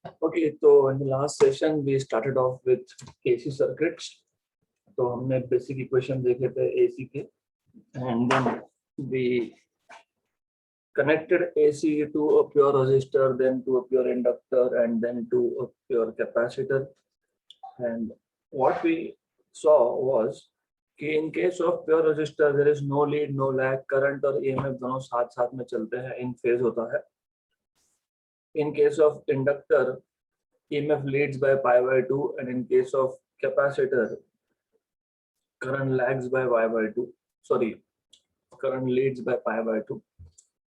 Okay, so in the last session we started off with AC circuits. तो हमने basic equation देखे थे AC के, and then we connected AC to a pure resistor, then to a pure inductor, and then to a pure capacitor. And what we saw was कि in case of pure resistor there is no lead, no lag, current और EMF दोनों साथ साथ में चलते हैं, in phase होता है. In case of inductor EMF leads by pi by 2, and in case of capacitor current lags by y by 2. Sorry, current leads by pi by 2.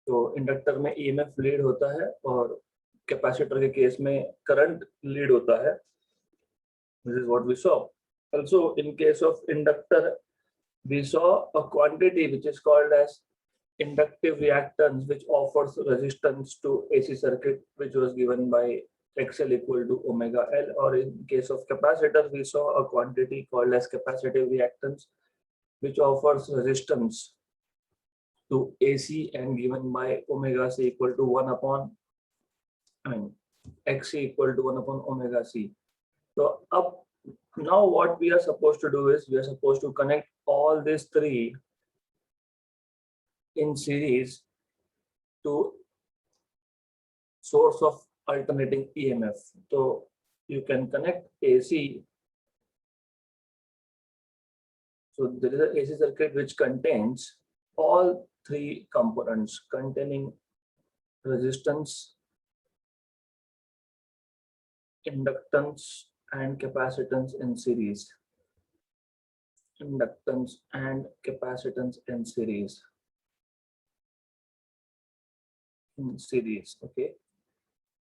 तो इंडक्टर में EMF लीड होता है और कैपेसिटर के case में current lead होता है. This is what we saw. Also, in case of inductor, we saw a quantity which is called as inductive reactance, which offers resistance to AC circuit, which was given by XL equal to omega L. Or in case of capacitor, we saw a quantity called as capacitive reactance, which offers resistance to AC and given by omega C equal to 1 upon, XC equal to 1 upon omega C. So up now what we are supposed to do is we are supposed to connect all these three in series to source of alternating EMF. So you can connect AC. So there is an AC circuit which contains all three components containing resistance, inductance, and capacitance in series. Inductance and capacitance in series. Okay.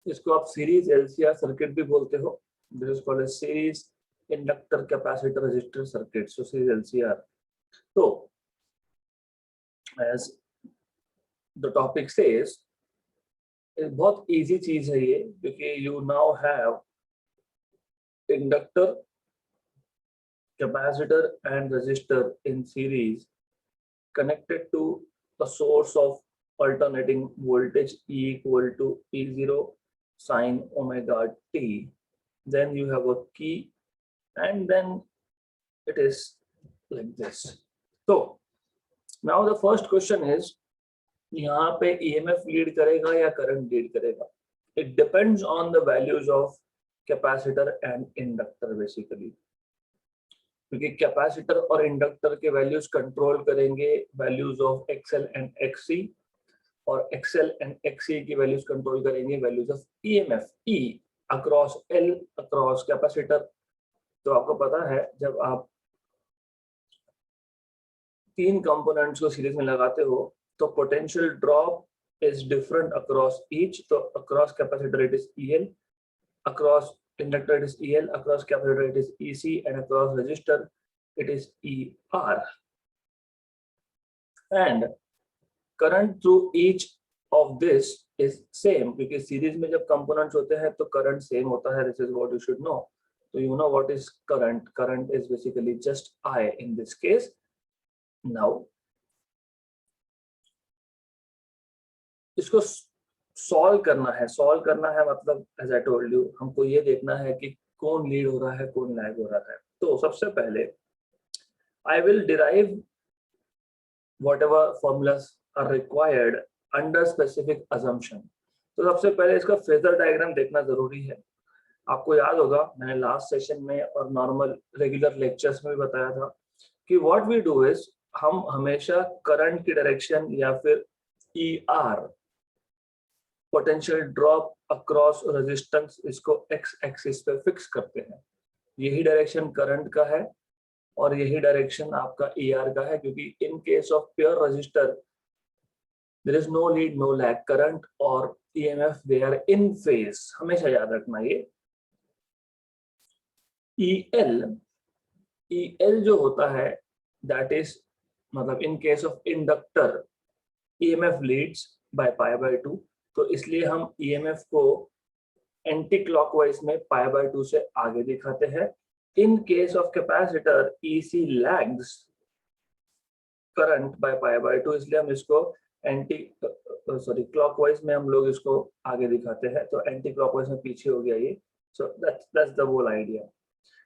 इसको आप series LCR circuit भी बोलते हो. This is called a series inductor capacitor resistor circuit. So series LCR. So as the topic says, बहुत easy चीज है ये, क्योंकि you now have inductor, capacitor and resistor in series connected to a source of alternating voltage E equal to E0 sine omega t. Then you have a key, and then it is like this. So now the first question is, यहाँ पे EMF lead करेगा या current lead करेगा? It depends on the values of capacitor and inductor basically. क्योंकि capacitor और inductor के values control करेंगे values of XL and XC, और XL एंड XC की वैल्यूज कंट्रोल करेंगे values of EMF E across L across capacitor. तो आपको पता है जब आप तीन कंपोनेंट्स को सीरीज में लगाते हो तो potential drop is different across each. तो across capacitor it is EL, across inductor it is EL, across capacitor it is EC, and across resistor it is ER. And current through each of this is same, क्योंकि series में जब components होते हैं तो current same होता है. This is what you should know. So you know what is current. Current is basically just I in this case. Now इसको solve करना है मतलब एज आई टोल्ड यू हमको ये देखना है कि कौन लीड हो रहा है कौन लैग हो रहा है. तो सबसे पहले I will derive whatever formulas are required under specific assumption. तो सबसे पहले इसका फेजर डायग्राम देखना जरूरी है. आपको याद होगा मैंने लास्ट सेशन में और नॉर्मल रेगुलर लेक्चर्स में भी बताया था कि व्हाट वी डू इज हम हमेशा करंट की डायरेक्शन या फिर ER potential drop across resistance इसको x एक्सिस पे फिक्स करते हैं. यही डायरेक्शन करंट का है और यही डायरेक्शन आपका ER का है, क्योंकि in case of pure resistor there is no lead no lag, current और EMF they are in phase. हमेशा याद रखना ये. EL जो होता है दैट इज मतलब इन case of inductor EMF leads by pi by 2. तो इसलिए हम EMF को एंटी क्लॉकवाइज में पाई बाय 2 से आगे दिखाते हैं. In case of capacitor EC lags current by pi by 2, इसलिए हम इसको एंटी क्लॉकवाइज में हम लोग इसको आगे दिखाते हैं, तो एंटी क्लॉकवाइज में पीछे हो गया ये। So that's the whole idea.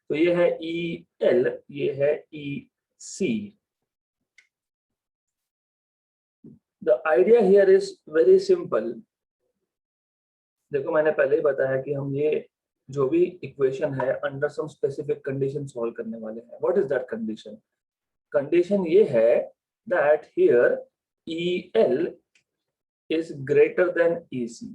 तो ये है ई एल, ये है E C. The idea here is very simple. देखो मैंने पहले ही बताया कि हम ये जो भी इक्वेशन है under some specific condition solve करने वाले हैं। What is that condition? Condition ये है that here EL is greater than EC।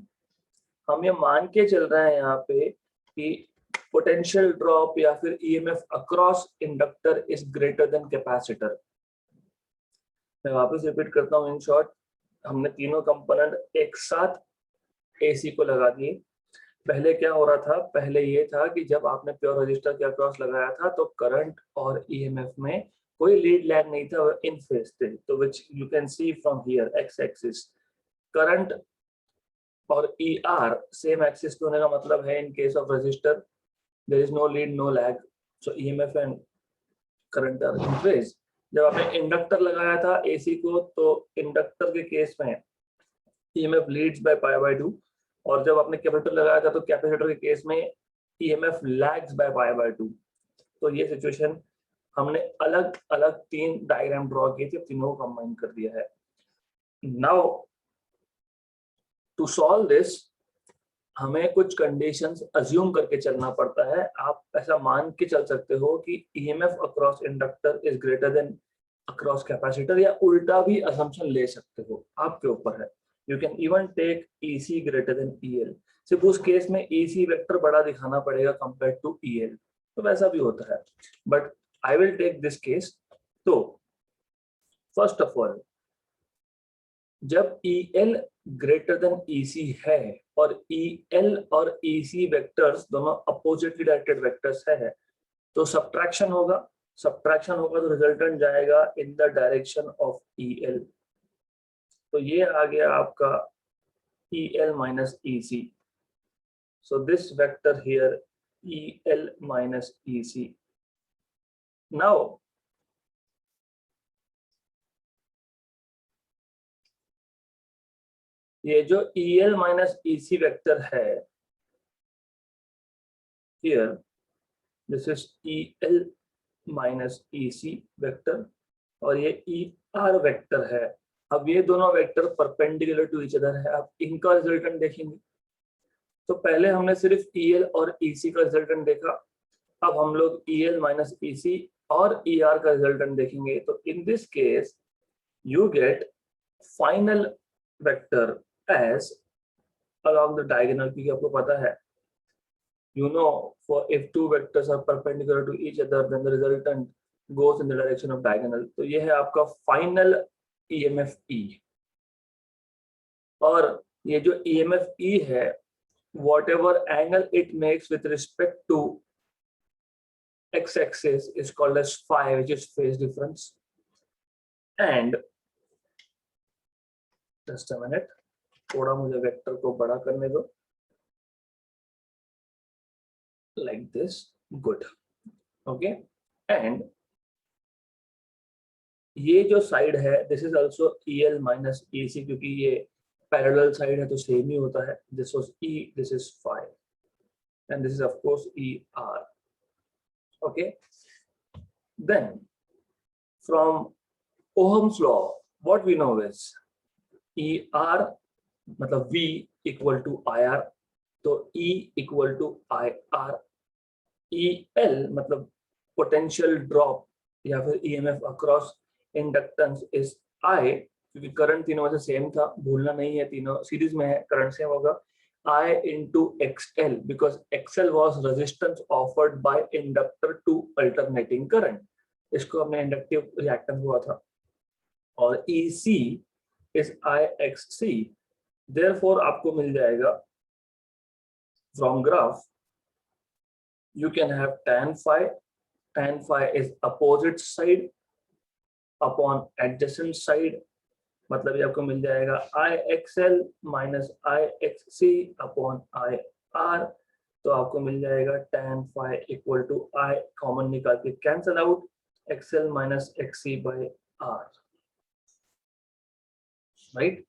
हम ये मान के चल रहे हैं यहाँ पे कि पोटेंशियल ड्रॉप या फिर EMF across inductor is greater then capacitor. मैं वापस रिपीट करता हूँ। इन शॉर्ट, हमने तीनों कंपोनेंट एक साथ AC को लगा दिए। पहले क्या हो रहा था? पहले ये था कि जब आपने प्योर रजिस्टर के अक्रॉस लगाया था तो करंट और EMF में कोई लीड लैग नहीं था, इन फेज थे। तो which you can see from here, X axis current और ER सेम एक्सिस होने का मतलब है in case of resistor there is no lead no lag, so EMF and current are in phase. जब आपने इंडक्टर लगाया था AC को, तो इंडक्टर के केस में EMF leads by pi by 2, और जब आपने कैपेसिटर लगाया था तो कैपेसिटर के केस में EMF lags by pi by 2। तो ये सिचुएशन हमने अलग अलग तीन डायग्राम ड्रॉ किए थे, तीनों को कंबाइन कर दिया है। नाउ टू सॉल्व दिस हमें कुछ कंडीशंस अज्यूम करके चलना पड़ता है। आप ऐसा मान के चल सकते हो कि EMF across inductor is greater then across capacitor, या उल्टा भी असम्पशन ले सकते हो, आपके ऊपर है। You can even take EC greater than EL। सिर्फ उस केस में EC वेक्टर बड़ा दिखाना पड़ेगा कंपेयर टू EL, तो वैसा भी होता है, but I will take this case. तो फर्स्ट ऑफ ऑल, जब EL ग्रेटर देन EC है और EL और EC वेक्टर्स दोनों अपोजिटली डायरेक्टेड वेक्टर्स है, तो सब्ट्रैक्शन होगा। सब्ट्रैक्शन होगा तो रिजल्टेंट जाएगा in the direction of EL। तो ये आ गया आपका EL minus EC। So this vector here EL minus EC। Now ये जो EL माइनस EC वेक्टर है here, this is EL minus EC vector, और ये ER वेक्टर है। अब ये दोनों vector perpendicular to each other है। अब इनका रिजल्टेंट देखेंगे। तो पहले हमने सिर्फ EL और EC का रिजल्टेंट देखा, अब हम लोग EL माइनस EC और ER का रिजल्टेंट देखेंगे। तो in this case you get final vector as along the diagonal, क्योंकि आपको पता है, you know, for if two vectors are perpendicular to each other then the resultant goes in the direction of diagonal। तो ये है आपका final EMF E, और ये जो EMF E है, whatever angle it makes with respect to x-axis is called as phi, which is phase difference। and just a minute, थोड़ा मुझे वेक्टर को बड़ा करने दो, like this, good, okay। and ये जो साइड है, this is also EL minus EC, क्योंकि ये पैरेलल साइड है तो सेम ही होता है। This was E, this is phi, and this is of course ER, okay। then from Ohm's law what we know is ER मतलब V equal to IR, तो E equal to IR। EL मतलब potential drop या फिर EMF across inductance is I, क्योंकि current तीनों में से same था, भूलना नहीं है, तीनों सीरीज में है, करंट सेम होगा। I into XL because XL was resistance offered by inductor to alternating current, इसको हमने इंडक्टिव रिएक्टेंस हुआ था। और EC is IXC, therefore आपको मिल जाएगा from graph you can have tan phi is opposite side upon adjacent side, मतलब ये आपको मिल जाएगा IXL minus IXC upon IR। तो आपको मिल जाएगा tan phi equal to I common निकाल के cancel out, XL minus XC by R। Right,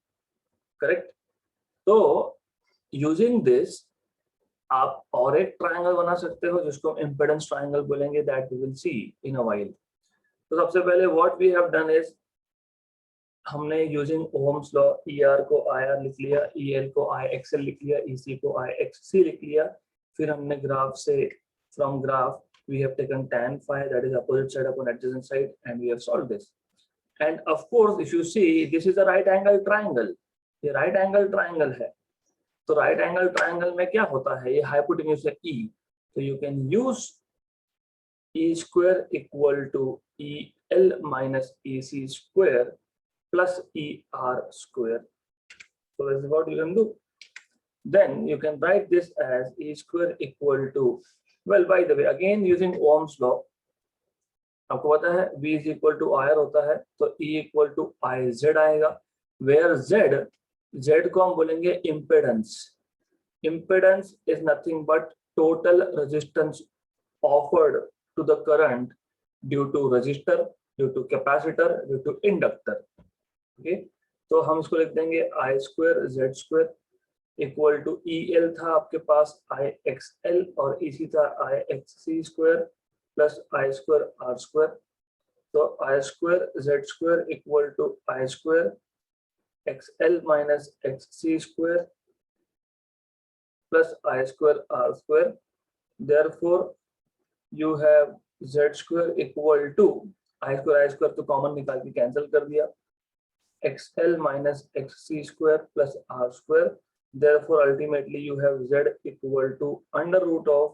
correct. तो यूजिंग दिस आप और एक ट्रायंगल बना सकते हो जिसको इम्पेडेंस ट्रायंगल बोलेंगे, that we will see in a while. तो सबसे पहले what we have done is हमने यूजिंग ओम्स लॉ ER को IR लिख लिया, EL को IXL लिख लिया, EC को IXC लिख लिया। फिर हमने ग्राफ से from graph we have taken tan phi, that is opposite side upon adjacent side, and we have solved this. And of course if you see this is a right angle triangle, ये right angle triangle है। तो right angle triangle में क्या होता है, ये hypotenuse है E, तो you can use E square equal to EL minus EC square plus ER square. So this is what you can do. Then you can write this as E square equal to, well by the way again using Ohm's law, आपको पता है V is equal to IR होता है, तो E equal to IZ आएगा, where Z को हम बोलेंगे impedance. Impedance is nothing but total resistance offered to the current due to resistor, due to capacitor, due to inductor. Okay, तो हम इसको लिख देंगे I square Z square equal to EL था आपके पास IXL और EC था IXC square plus I square R square. तो I square Z square equal to I square XL minus XC square plus I square R square. Therefore you have Z square equal to I square तो common निकाल के cancel कर दिया, XL minus XC square plus R square. Therefore, ultimately you have Z equal to under root of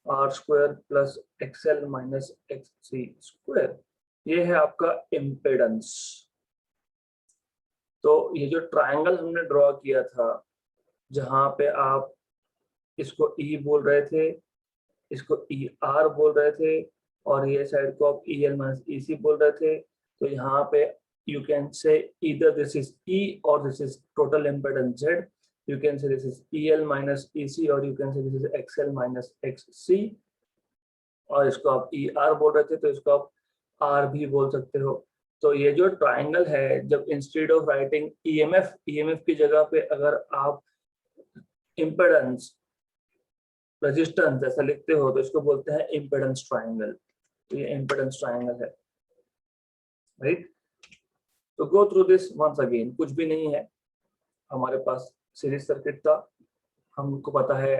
R square plus XL minus XC square. ये है आपका impedance. तो ये जो ट्रायंगल हमने ड्रॉ किया था, जहां पे आप इसको E बोल रहे थे, इसको ER बोल रहे थे, और ये साइड को आप EL minus EC बोल रहे थे, तो यहाँ पे you can say either this is E or this is total impedance Z. You can say this is EL minus EC or you can say this is XL minus XC, और इसको आप ER बोल रहे थे तो इसको आप R भी बोल सकते हो। तो ये जो ट्रायंगल है, जब इंस्टेड ऑफ राइटिंग EMF की जगह पे अगर आप इम्पेडेंस रेजिस्टेंस ऐसा लिखते हो तो इसको बोलते हैं इम्पेडेंस ट्रायंगल। तो ये इम्पेडेंस ट्रायंगल है, राइट। तो go through this once again. कुछ भी नहीं है, हमारे पास सीरीज सर्किट था, हमको पता है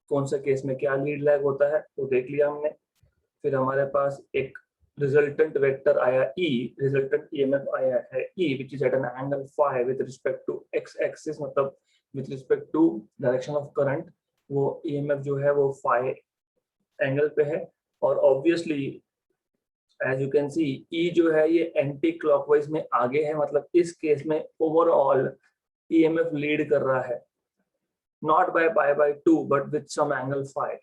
कौन से केस में क्या लीड लैग होता है, वो देख लिया हमने। फिर हमारे पास एक रिजल्टेंट वेक्टर आया E, रिजल्टेंट EMF आया है E which is at an angle phi with respect to x axis, मतलब with respect to direction of current, वो EMF जो है वो phi एंगल पे है। और obviously as you can see E जो है ये एंटी क्लॉकवाइज में आगे है, मतलब इस केस में ओवरऑल EMF लीड कर रहा है, not by pi by 2 but with some angle phi।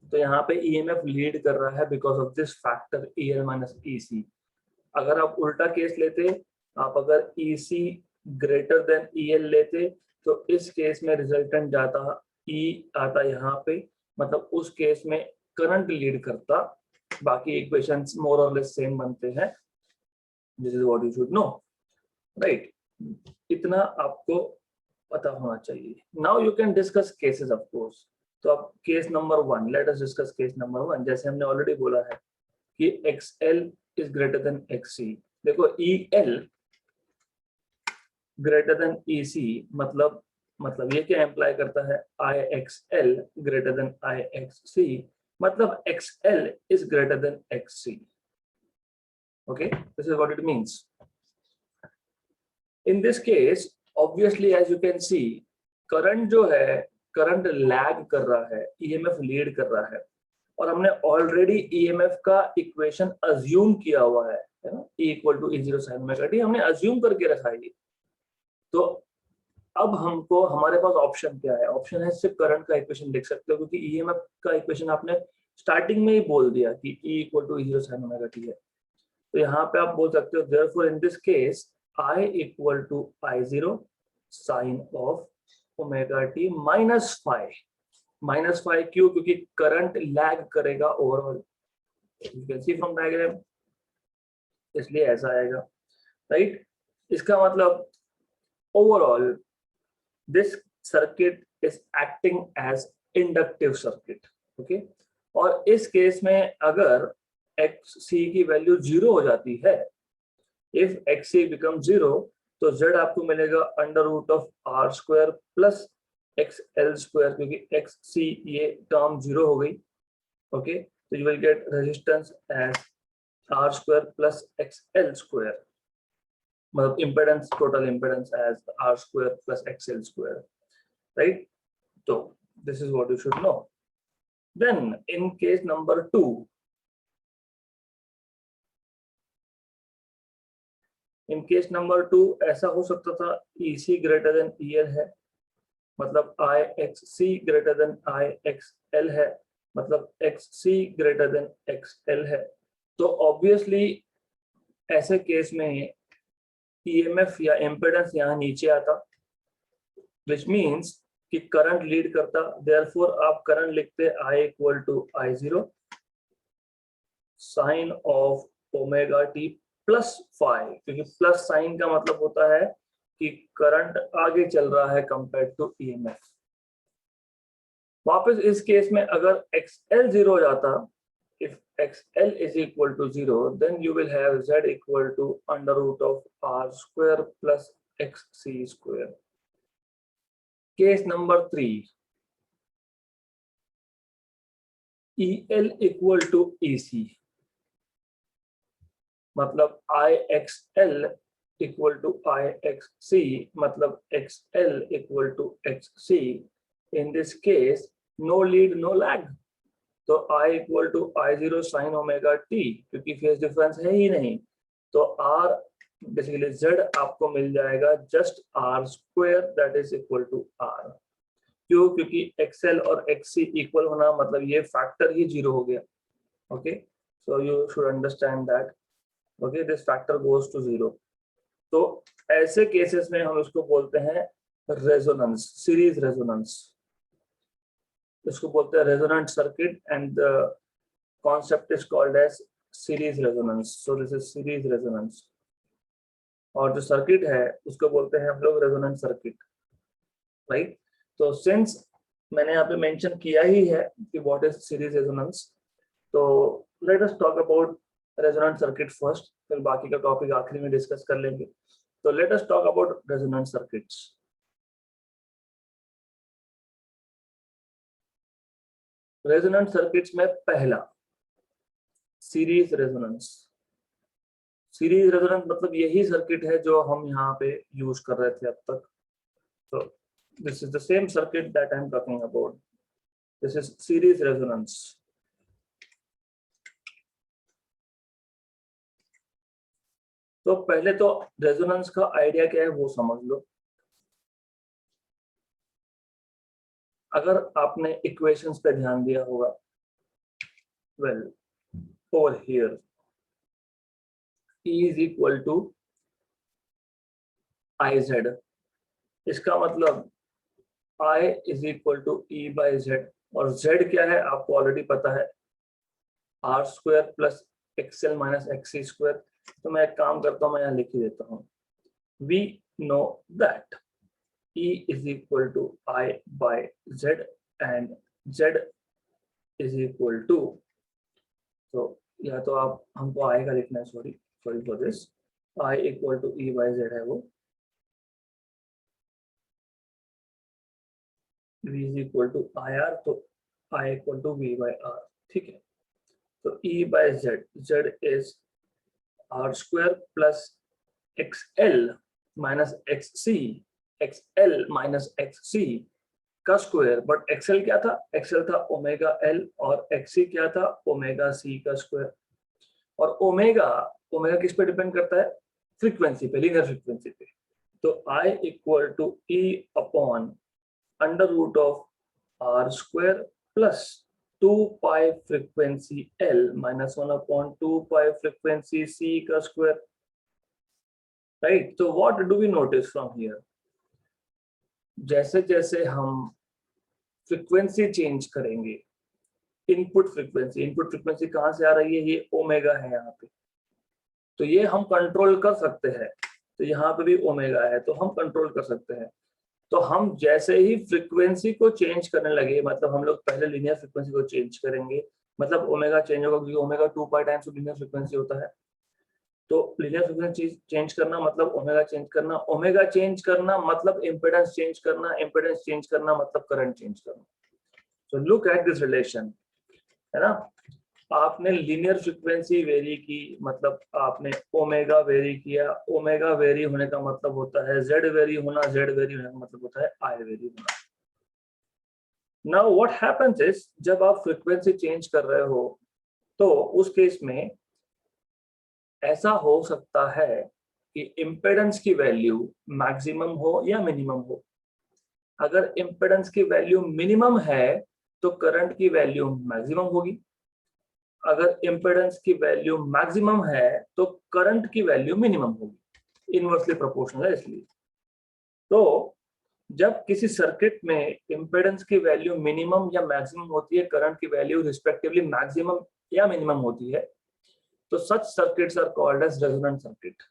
तो यहाँ पे EMF लीड कर रहा है because of this factor EL minus EC। अगर आप उल्टा केस लेते, आप अगर EC ग्रेटर देन EL लेते, तो इस केस में रिजल्टेंट जाता E आता यहाँ पे, मतलब उस केस में करंट लीड करता। बाकी इक्वेशंस मोर और लेस सेम बनते हैं। This is what you should no, right. इतना आपको पता होना चाहिए। Now you can discuss cases of course. तो अब case number 1, let us discuss case number 1। जैसे हमने ऑलरेडी बोला है कि XL is greater then XC। देखो EL ग्रेटर देन EC मतलब ये क्या एम्प्लाई करता है, IXL ग्रेटर देन IXC, मतलब XL is greater than XC. Okay, this is what it means. In this case, obviously as you can see, current जो है, current lag कर रहा है, EMF लीड कर रहा है, और हमने ऑलरेडी EMF का इक्वेशन अज्यूम किया हुआ है ना, E इक्वल टू E0 साइन ओमेगा टी, हमने अज्यूम करके रखा है। तो अब हमको, हमारे पास ऑप्शन क्या है, ऑप्शन है सिर्फ करंट का इक्वेशन लिख सकते हो, क्योंकि EMF का इक्वेशन आपने स्टार्टिंग में ही बोल दिया कि E इक्वल टू E0 साइन ओमेगा टी है। तो यहाँ पे आप बोल सकते हो therefore in this case I equal to I0 sine of omega t minus phi. क्यों? क्योंकि करंट लैग करेगा overall, you can see from diagram, इसलिए ऐसा आएगा, राइट। इसका मतलब overall this circuit is acting as inductive circuit. Okay, और इस केस में अगर xc की वैल्यू 0 हो जाती है, if xc becomes 0, तो z आपको मिलेगा under root of R square plus xl square, क्योंकि xc ये टर्म 0 हो गई. ओके, तो you will get resistance as R square plus xl square, मतलब impedance, total impedance as R square plus xl square, right. तो this is what you should know. Then in case number 2, in case number 2 ऐसा हो सकता था EC greater than EL है, मतलब IXC greater than IXL है, मतलब XC greater than XL है. तो ऑब्वियसली ऐसे केस में EMF या इम्पेडेंस यहाँ नीचे आता, विच मीन्स कि करंट लीड करता. देयरफॉर आप करंट लिखते I equal to I0 sine of omega t plus phi, क्योंकि प्लस साइन का मतलब होता है कि करंट आगे चल रहा है कंपेयर टू EMF. वापस इस केस में अगर XL 0 हो जाता, if XL is equal to 0, then you will have Z equal to under root of R square plus XC square. Case number 3, EL equal to EC, मतलब IXL equal to IXC, मतलब XL equal to XC. In this case, no lead, no lag. तो I equal to I0 sin omega t, क्योंकि phase difference है ही नहीं, तो R basically Z आपको मिल जाएगा just R square that is equal to R. क्यों? क्योंकि XL और XC इक्वल होना मतलब ये फैक्टर ही 0 हो गया. Okay, so you should understand that. Okay, this factor goes to 0. तो ऐसे केसेस में हम इसको बोलते हैं रेजोनेंस, सीरीज रेजोनेंस. इसको बोलते हैं resonant circuit and the concept is called as series resonance. So this is series resonance. और जो सर्किट है उसको बोलते हैं हम लोग रेजोनेंट सर्किट, राइट. तो सिंस मैंने यहाँ पे मेंशन किया ही है कि व्हाट इज सीरीज रेजोनेंस, तो let us talk about resonant circuit first, फिर बाकी का टॉपिक आखिरी में डिस्कस कर लेंगे. तो let us talk about resonant circuits. Resonant circuits में पहला सीरीज रेजोनेंस. सीरीज रेजोनेंस मतलब यही सर्किट है जो हम यहाँ पे यूज कर रहे थे अब तक. तो this is the same circuit that I am talking about. This is series resonance. तो पहले तो रेजोनेंस का आइडिया क्या है वो समझ लो. अगर आपने इक्वेशंस पे ध्यान दिया होगा, well over here E is equal to IZ. इसका मतलब I is equal to E by Z, और Z क्या है आपको ऑलरेडी पता है, R square plus XL minus XC square. तो मैं एक काम करता हूँ, मैं यहाँ लिख ही देता हूँ. We know that E is equal to I by Z and Z is equal to, तो या तो आप हमको I का लिखना है, sorry for this, I equal to E by Z है वो, V is equal to IR, तो I equal to V by R. ठीक है, तो E by Z, Z is R square plus XL minus XC, XL minus XC का square. But XL क्या था? XL था ओमेगा L और XC क्या था? ओमेगा C का स्क्वायर. और ओमेगा किस पे डिपेंड करता है? फ्रीक्वेंसी पे, लीनियर फ्रीक्वेंसी पे. तो I equal to E upon under root of R square plus 2 pi frequency L minus 1 upon 2 pi frequency C का स्क्वायर, राइट. तो what do we notice from here? जैसे जैसे हम फ्रीक्वेंसी चेंज करेंगे, input frequency कहाँ से आ रही है? ये ओमेगा है यहाँ पे. तो ये हम कंट्रोल कर सकते हैं. तो यहाँ पे भी ओमेगा है, तो हम कंट्रोल कर सकते हैं। तो हम जैसे ही फ्रीक्वेंसी को चेंज करने लगे, मतलब हम लोग पहले लीनियर फ्रीक्वेंसी को चेंज करेंगे, मतलब ओमेगा चेंज होगा क्योंकि omega 2 pi times linear frequency होता है। तो लीनियर फ्रीक्वेंसी चेंज करना मतलब ओमेगा चेंज करना, ओमेगा चेंज करना मतलब इम्पीडेंस चेंज करना, इम्पीडेंस चेंज करना मतलब करंट चेंज करना। So look at this relation, है ना। आपने लीनियर फ्रीक्वेंसी वेरी की, मतलब आपने ओमेगा वेरी किया, ओमेगा वेरी होने का मतलब होता है जेड वेरी होना, जेड वेरी होने का मतलब होता है आई वेरी होना। नाउ व्हाट हैपेंस इज, जब आप फ्रीक्वेंसी चेंज कर रहे हो तो उस केस में ऐसा हो सकता है कि इम्पेडेंस की वैल्यू मैक्सिमम हो या मिनिमम हो। अगर इम्पेडेंस की वैल्यू मिनिमम है तो करंट की वैल्यू मैक्सिमम होगी, अगर इम्पेडेंस की वैल्यू मैक्सिमम है तो करंट की वैल्यू मिनिमम होगी, इनवर्सली प्रोपोर्शनल है इसलिए। तो जब किसी सर्किट में इम्पेडेंस की वैल्यू मिनिमम या मैक्सिमम होती है, करंट की वैल्यू रिस्पेक्टिवली मैक्सिमम या मिनिमम होती है, तो such circuits are called as resonant circuit.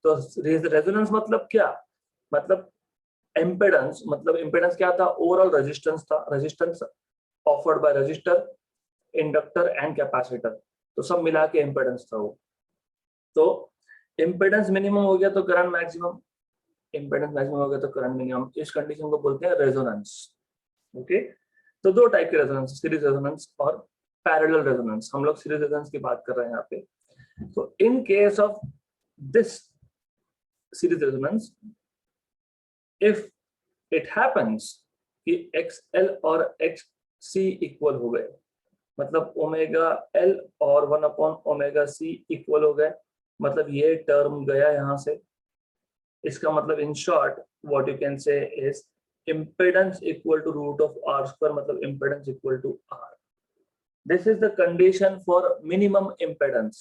तो रेजोनेंस मतलब क्या, मतलब इम्पेडेंस, मतलब इम्पेडेंस क्या था, ओवरऑल रेजिस्टेंस था, resistance offered by resistor, inductor and capacitor, तो सब मिला के इम्पेडेंस था वो। तो इम्पेडेंस मिनिमम हो गया तो करंट मैक्सिमम, इम्पेडेंस मैक्सिमम हो गया तो करंट मिनिमम, इस कंडीशन को बोलते हैं रेजोनेंस। ओके, तो दो टाइप के रेजोनेंस, सीरीज रेजोनेंस और पैरेलल रेजोनेंस। हम लोग सीरीज रेजोनेंस की बात कर रहे हैं यहाँ पे। तो इन case of this series resonance, if it happens कि XL और XC इक्वल हो गए, मतलब ओमेगा एल और 1 अपॉन ओमेगा सी इक्वल हो गए, मतलब ये टर्म गया यहां से। इसका मतलब in short what you can say is impedance equal to root of r square, मतलब impedance equal to r. This is the condition for minimum impedance,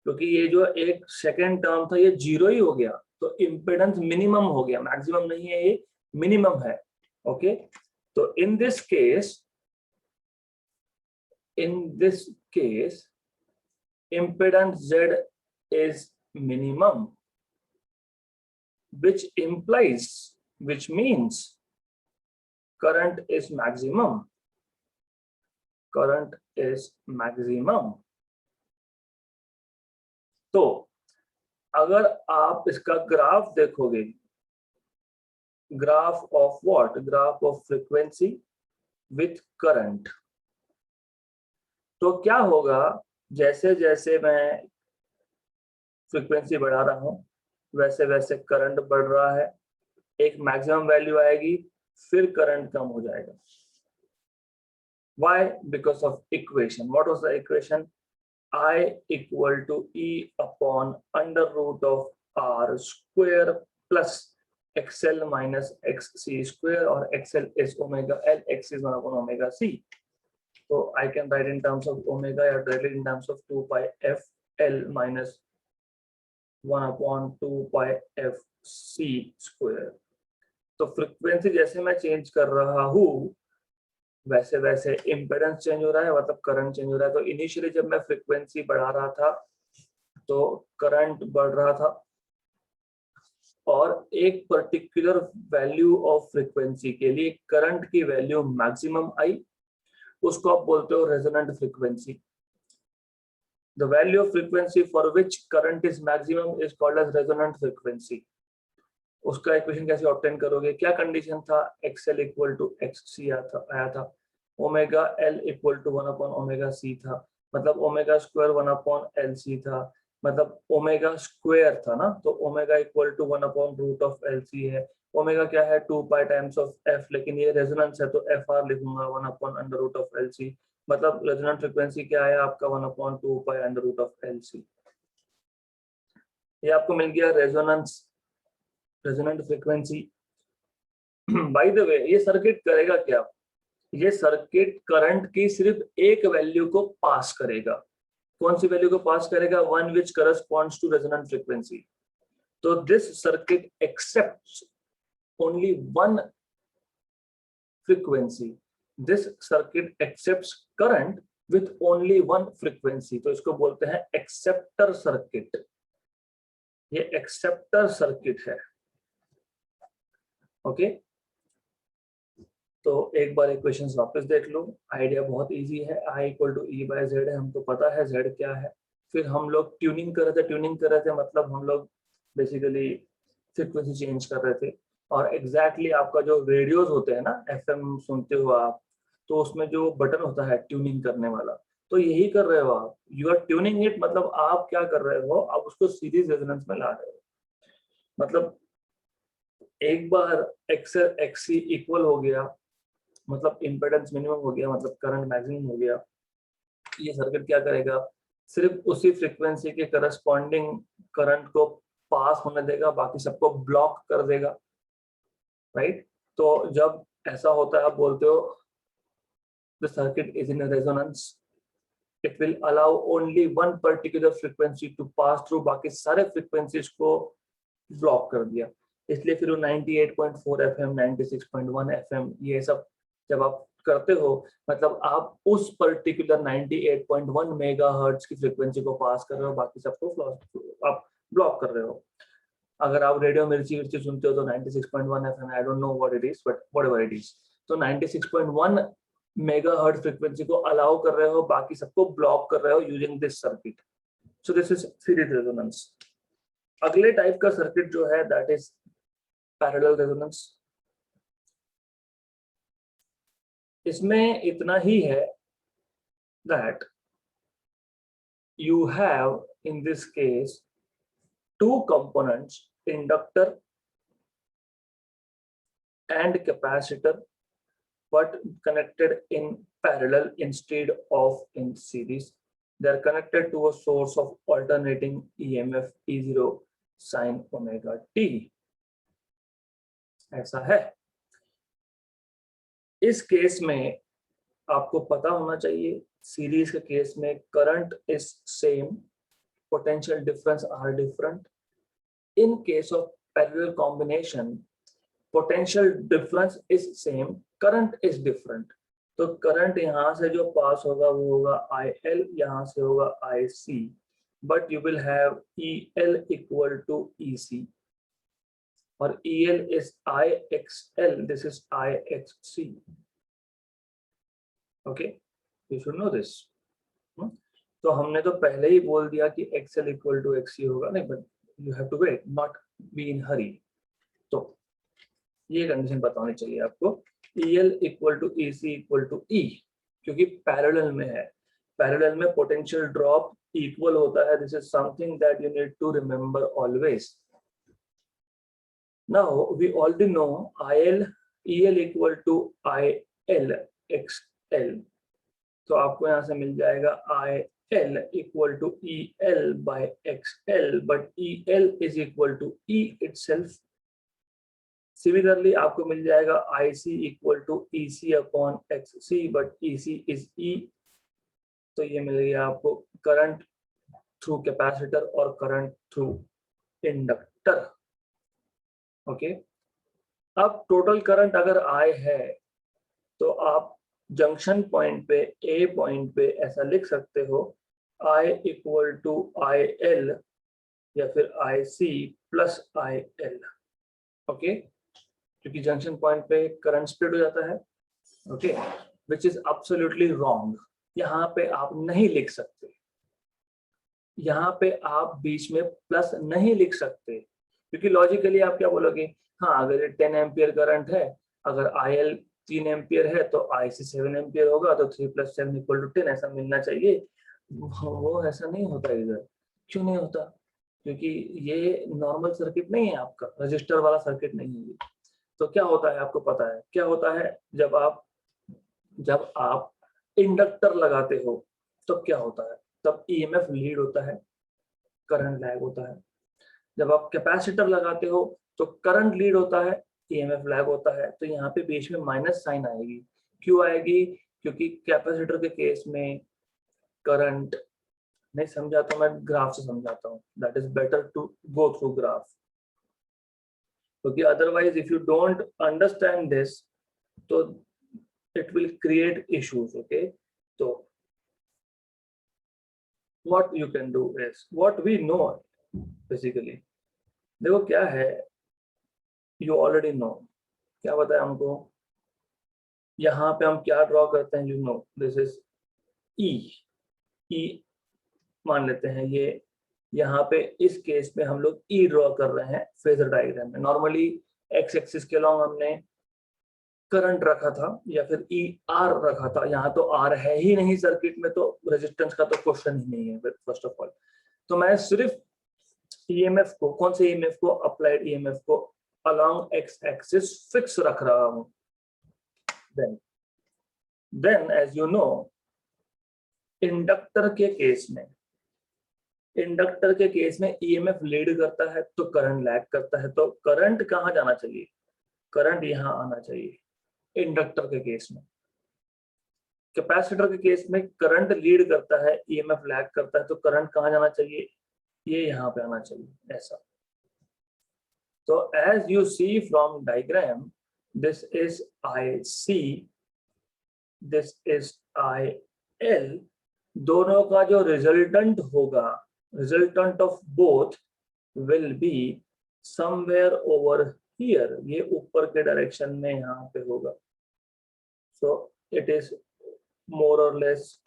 क्योंकि ये जो एक सेकेंड टर्म था ये जीरो ही हो गया, तो इम्पेडेंस मिनिमम हो गया, मैक्सिमम नहीं है, ये मिनिमम है। ओके, तो in this case impedance Z is minimum, which means current is maximum. Current is maximum. तो अगर आप इसका ग्राफ देखोगे, graph of what, graph of frequency with current, तो क्या होगा, जैसे जैसे मैं फ्रीक्वेंसी बढ़ा रहा हूं वैसे वैसे करंट बढ़ रहा है, एक मैक्सिमम वैल्यू आएगी फिर करंट कम हो जाएगा। Why? Because of equation. What was the equation? I equal to E upon under root of R square plus XL minus XC square, or XL is omega L, X is 1 upon omega C. So I can write in terms of omega or write it in terms of 2 pi F L minus 1 upon 2 pi F C square. तो frequency जैसे मैं change कर रहा हूँ वैसे वैसे impedance change हो रहा है, मतलब करंट चेंज हो रहा है। तो इनिशियली जब मैं फ्रीक्वेंसी बढ़ा रहा था तो करंट बढ़ रहा था, और एक पर्टिकुलर वैल्यू ऑफ फ्रीक्वेंसी के लिए करंट की वैल्यू मैक्सिमम आई, उसको आप बोलते हो resonant frequency. The value of frequency for which current is maximum is called as resonant frequency. उसका इक्वेशन कैसे ऑब्टेन करोगे, क्या कंडीशन था, XL इक्वल टू XC आया था, omega L equal to 1 upon omega C था, मतलब ओमेगा स्क्वायर 1 अपॉन LC था, मतलब ओमेगा स्क्वायर था ना, तो omega equal to 1 upon root of LC है। ओमेगा क्या है, 2 पाई टाइम्स ऑफ F, लेकिन ये रेजोनेंस है तो FR लिखूंगा 1 upon under root of LC, मतलब रेजोनेंट फ्रीक्वेंसी क्या है आपका 1 upon 2 pi under root of LC। ये आपको मिल गया resonant frequency. By the way ये सर्किट करेगा क्या, ये सर्किट करंट की सिर्फ एक वैल्यू को पास करेगा। कौन सी वैल्यू को पास करेगा, one which corresponds to resonant frequency. तो this circuit accepts only one frequency, this circuit accepts current with only one frequency, तो इसको बोलते हैं एक्सेप्टर सर्किट। ये एक्सेप्टर सर्किट है। ओके, तो एक बार इक्वेशन वापस देख लो। आइडिया बहुत इजी है, I equal to E by Z है, हमको पता है जेड क्या है। फिर हम लोग ट्यूनिंग कर रहे थे, मतलब हम लोग बेसिकली फ्रिक्वेंसी चेंज कर रहे थे। और एग्जैक्टली आपका जो रेडियोज होते हैं ना, एफएम सुनते हो आप, तो उसमें जो बटन होता है ट्यूनिंग करने वाला, तो यही कर रहे हो आप, यू आर ट्यूनिंग इट। मतलब आप क्या कर रहे हो, आप उसको सीरीज रेजोनेंस में ला रहे हो। मतलब एक बार एक्सएल एक्सी इक्वल हो गया, मतलब इम्पेडेंस मिनिमम हो गया, मतलब करंट मैक्सिमम हो गया, ये सर्किट क्या करेगा, सिर्फ उसी फ्रीक्वेंसी के करस्पॉन्डिंग करंट को पास होने देगा, बाकी सबको ब्लॉक कर देगा, राइट। तो जब ऐसा होता है, आप बोलते हो the circuit is in resonance, it will allow only one particular frequency to pass through, बाकी सारे फ्रीक्वेंसीज को ब्लॉक कर दिया। इसलिए फिर वो 98.4 FM, 96.1 FM ये सब जब आप करते हो, मतलब आप उस पर्टिकुलर 98.1 मेगाहर्ट्ज की फ्रीक्वेंसी को पास कर रहे हो, बाकी सबको आप ब्लॉक कर रहे हो। अगर आप रेडियो मिर्ची विर्ची सुनते हो तो 96.1 FM, I don't know what it is, but whatever it is, तो 96.1 मेगाहर्ट्ज फ्रीक्वेंसी को अलाउ कर रहे हो, बाकी सबको ब्लॉक कर रहे हो using this circuit. So this is series resonance. अगले टाइप का सर्किट जो है दैट इज पैरेलल रेजोनेंस। इसमें इतना ही है that you have in this case two components, inductor and capacitor, but connected in parallel instead of in series. They are connected to a source of alternating EMF E0 sin omega t. ऐसा है। इस case में आपको पता होना चाहिए, series के case में current is same, potential difference are different. In case of parallel combination, potential difference is same, current is different. तो करंट यहाँ से जो पास होगा वो होगा IL, यहाँ से होगा IC, but you will have EL equal to EC, और EL is IXL, this is IXC. Okay, you should know this. तो हमने तो पहले ही बोल दिया कि XL इक्वल टू XC होगा, नहीं, but you have to wait, not be in hurry. तो ये कंडीशन बतानी चाहिए आपको, EL equal to EC equal to E, क्योंकि पैरेलल में है। पैरेलल में पोटेंशियल ड्रॉप इक्वल होता है। This is something that you need to remember always. Now we already know EL equal to ILXL, तो आपको यहाँ से मिल जाएगा IL equal to EL by XL, but EL is equal to E itself. Similarly आपको मिल जाएगा IC equal to EC upon XC, but EC is E. तो ये मिल गया आपको करंट थ्रू कैपेसिटर और करंट थ्रू इंडक्टर। ओके, अब टोटल करंट अगर I है तो आप जंक्शन पॉइंट पे, A पॉइंट पे ऐसा लिख सकते हो, I इक्वल टू IL या फिर IC प्लस IL। ओके, क्योंकि जंक्शन पॉइंट पे करंट स्प्लिट हो जाता है। Okay, which is absolutely wrong. यहाँ पे आप नहीं लिख सकते, यहाँ पे आप बीच में प्लस नहीं लिख सकते, क्योंकि लॉजिकली आप क्या बोलोगे, हाँ अगर ये 10 एम्पियर करंट है, अगर IL 3 एम्पियर है तो IC 7 एम्पियर होगा, तो 3 + 7 = 10 ऐसा मिलना चाहिए। वो ऐसा नहीं होता इधर। क्यों नहीं होता? क्योंकि ये नॉर्मल सर्किट नहीं है, आपका रजिस्टर वाला सर्किट नहीं है। तो क्या होता है, आपको पता है क्या होता है, जब आप इंडक्टर लगाते हो तो क्या होता है, तब EMF लीड होता है, करंट लैग होता है। जब आप कैपेसिटर लगाते हो तो करंट लीड होता है, EMF लैग होता है। तो यहाँ पे बीच में माइनस साइन आएगी। क्यों आएगी? क्योंकि कैपेसिटर के केस में करंट नहीं समझा तो मैं ग्राफ से समझाता हूँ, that is better to go through graph, क्योंकि otherwise if you don't understand this तो it will create issues. Okay, तो what you can do is, what we know basically, देखो क्या है, यू ऑलरेडी नो, क्या बताया हमको, यहाँ पे हम क्या ड्रॉ करते हैं, यू नो दिस इज ई, ई मान लेते हैं ये, यहाँ पे इस केस में हम लोग ई ड्रॉ कर रहे हैं फेजर डायग्राम में। नॉर्मली एक्स एक्सिस के अलॉन्ग हमने करंट रखा था या फिर ई आर रखा था, यहाँ तो आर है ही नहीं सर्किट में, तो रेजिस्टेंस का तो क्वेश्चन ही नहीं है फर्स्ट ऑफ ऑल। तो मैं सिर्फ ईएमएफ को, कौन से ईएमएफ को, अप्लाइड ईएमएफ को अलोंग एक्स एक्सिस फिक्स रख रहा हूं। Then as you know, inductor के केस में, इंडक्टर के केस में ईएमएफ लीड करता है तो करंट लैग करता है, तो करंट कहां जाना चाहिए, करंट यहां आना चाहिए इंडक्टर के केस में। कैपेसिटर के केस में करंट लीड करता है, ईएमएफ लैग करता है, तो करंट कहां जाना चाहिए, ये यहाँ पे आना चाहिए ऐसा। तो as you see from diagram, this is IC, this is IL, दोनों का जो रिजल्टेंट होगा, resultant of both will be somewhere over here, ये ऊपर के डायरेक्शन में यहाँ पे होगा। सो इट इज मोर और लेस